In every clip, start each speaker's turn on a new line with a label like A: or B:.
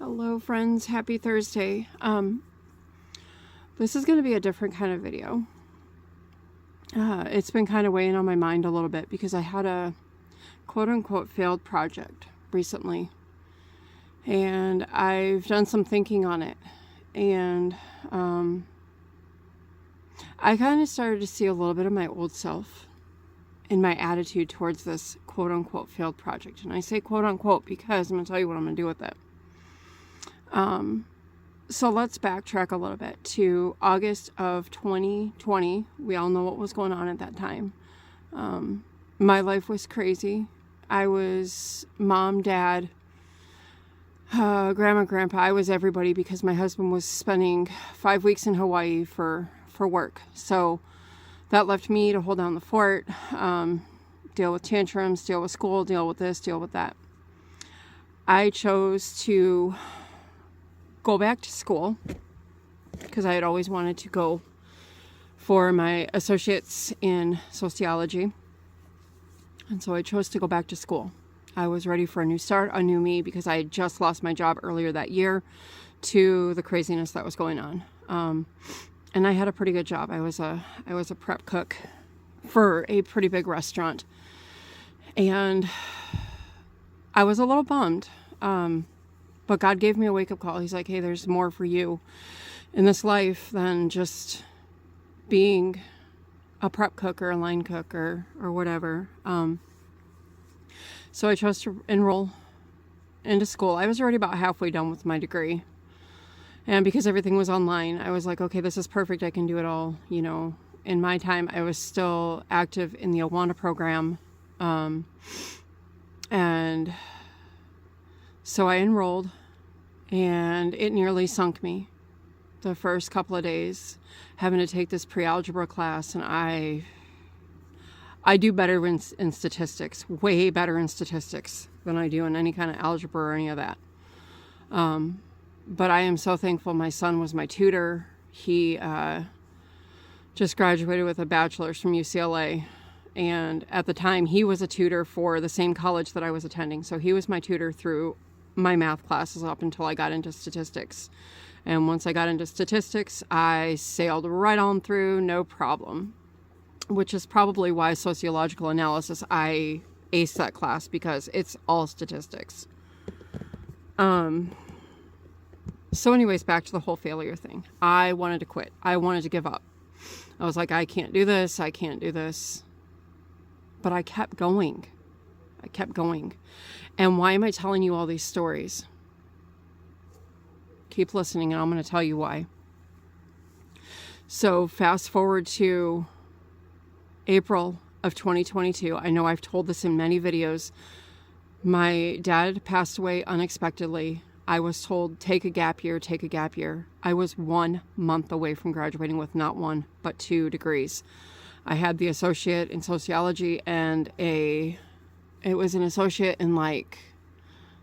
A: Hello friends, happy Thursday. This is going to be a different kind of video. It's been kind of weighing on my mind a little bit because I had a quote-unquote failed project recently. And I've done some thinking on it. And I kind of started to see a little bit of my old self in my attitude towards this quote-unquote failed project. And I say quote-unquote because I'm going to tell you what I'm going to do with it. So let's backtrack a little bit to August of 2020. We all know what was going on at that time. My life was crazy. I was mom, dad, grandma, grandpa. I was everybody because my husband was spending 5 weeks in Hawaii for work. So that left me to hold down the fort, deal with tantrums, deal with school, deal with this, deal with that. I chose to go back to school because I had always wanted to go for my associates in sociology. And so I chose to go back to school. I was ready for a new start, a new me, because I had just lost my job earlier that year to the craziness that was going on. And I had a pretty good job. I was a prep cook for a pretty big restaurant. And I was a little bummed. But God gave me a wake-up call. He's like, hey, there's more for you in this life than just being a prep cook or a line cook or whatever. So I chose to enroll into school. I was already about halfway done with my degree. And because everything was online, I was like, okay, this is perfect. I can do it all. You know, in my time, I was still active in the Awana program. And so I enrolled. And it nearly sunk me the first couple of days having to take this pre-algebra class. And I do better in statistics, way better in statistics than I do in any kind of algebra or any of that. But I am so thankful my son was my tutor. He just graduated with a bachelor's from UCLA. And at the time, he was a tutor for the same college that I was attending. So he was my tutor through my math classes up until I got into statistics. And once I got into statistics, I sailed right on through, no problem. Which is probably why sociological analysis, I aced that class because it's all statistics. So anyways, back to the whole failure thing. I wanted to quit. I wanted to give up. I was like, I can't do this. I can't do this. But I kept going. I kept going. And why am I telling you all these stories? Keep listening and I'm going to tell you why. So fast forward to April of 2022. I know I've told this in many videos. My dad passed away unexpectedly. I was told, take a gap year, take a gap year. I was 1 month away from graduating with not one, but 2 degrees. I had the associate in sociology and it was an associate in like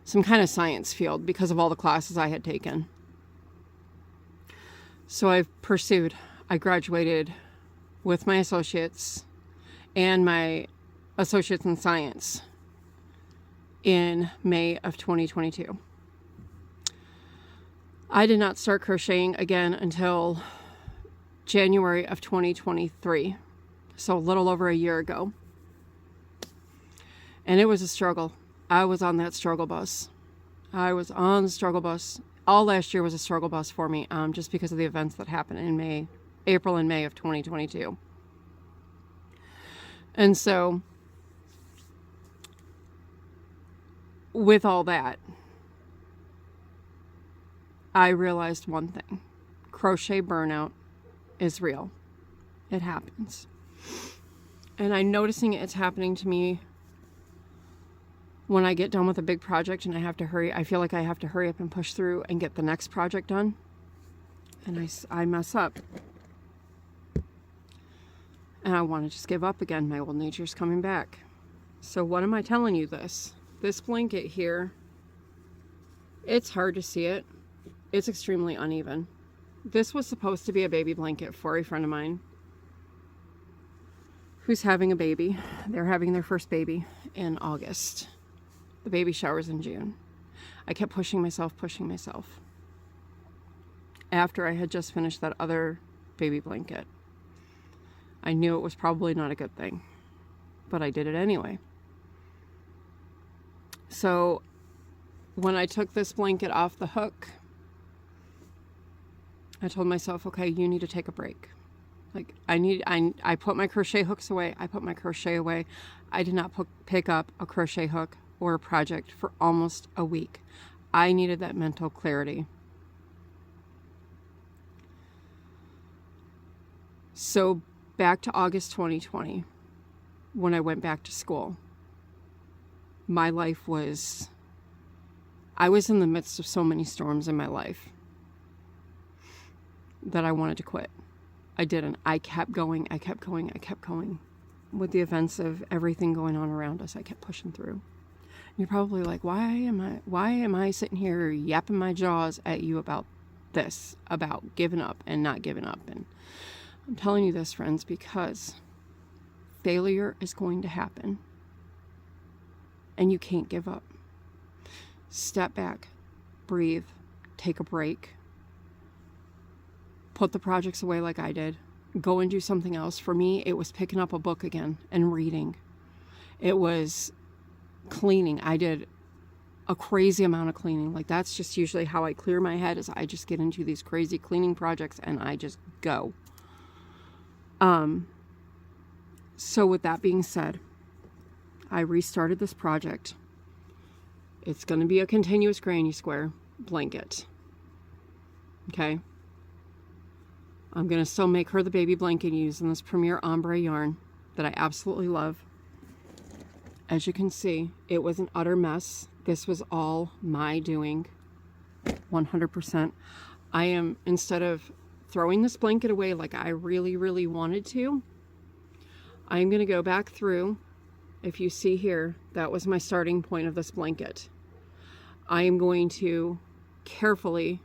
A: some kind of science field because of all the classes I had taken. So I pursued. I graduated with my associates and my associates in science in May of 2022. I did not start crocheting again until January of 2023. So a little over a year ago. And it was a struggle. I was on that struggle bus. I was on the struggle bus. All last year was a struggle bus for me, just because of the events that happened in April and May of 2022. And so, with all that, I realized one thing. Crochet burnout is real. It happens. And I'm noticing it's happening to me when I get done with a big project and I have to hurry. I feel like I have to hurry up and push through and get the next project done. And I mess up. And I want to just give up again. My old nature's coming back. So what am I telling you this? This blanket here, it's hard to see it. It's extremely uneven. This was supposed to be a baby blanket for a friend of mine who's having a baby. They're having their first baby in August. The baby shower's in June. I kept pushing myself. After I had just finished that other baby blanket, I knew it was probably not a good thing, but I did it anyway. So when I took this blanket off the hook, I told myself, okay, you need to take a break. Like I put my crochet hooks away. I put my crochet away. I did not pick up a crochet hook or a project for almost a week. I needed that mental clarity. So back to August 2020, when I went back to school, my life was, I was in the midst of so many storms in my life that I wanted to quit. I didn't. I kept going. With the events of everything going on around us, I kept pushing through. You're probably like, why am I sitting here yapping my jaws at you about this, about giving up and not giving up? And I'm telling you this, friends, because failure is going to happen and you can't give up. Step back, breathe, take a break, put the projects away like I did, go and do something else. For me, it was picking up a book again and reading. It was cleaning. I did a crazy amount of cleaning. Like, that's just usually how I clear my head, is I just get into these crazy cleaning projects and I just go. So with that being said, I restarted this project. It's going to be a continuous granny square blanket. Okay. I'm going to still make her the baby blanket using this Premier Ombre yarn that I absolutely love. As you can see, it was an utter mess. This was all my doing, 100%. I am, instead of throwing this blanket away like I really wanted to, I'm going to go back through. If you see here, that was my starting point of this blanket. I am going to carefully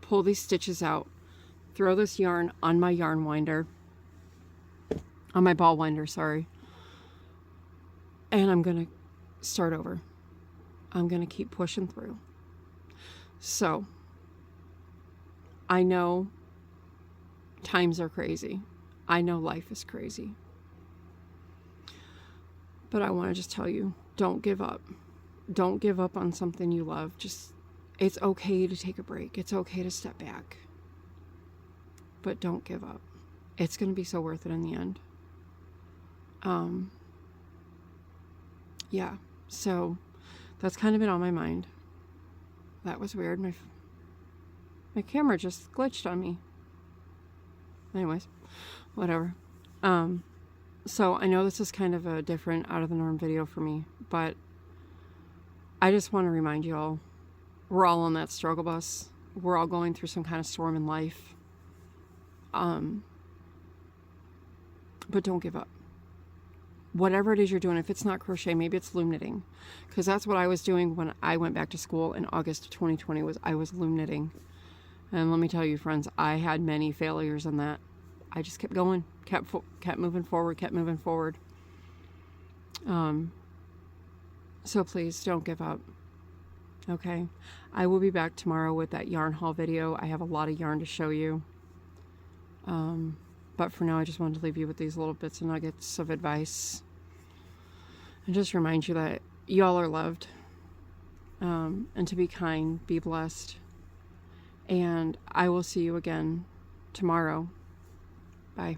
A: pull these stitches out, throw this yarn on my yarn winder, on my ball winder, sorry. And I'm going to start over. I'm going to keep pushing through. So, I know times are crazy. I know life is crazy. But I want to just tell you, don't give up. Don't give up on something you love. It's okay to take a break. It's okay to step back. But don't give up. It's going to be so worth it in the end. Yeah, so that's kind of been on my mind. That was weird. My camera just glitched on me. Anyways, whatever. So I know this is kind of a different, out of the norm video for me, but I just want to remind you all, we're all on that struggle bus. We're all going through some kind of storm in life. But don't give up. Whatever it is you're doing, if it's not crochet, maybe it's loom knitting, because that's what I was doing when I went back to school in August of 2020. I was loom knitting, and let me tell you, friends, I had many failures in that. I just kept going, kept moving forward. So please don't give up. Okay, I will be back tomorrow with that yarn haul video. I have a lot of yarn to show you. But for now, I just wanted to leave you with these little bits and nuggets of advice. And just remind you that y'all are loved. And to be kind, be blessed. And I will see you again tomorrow. Bye.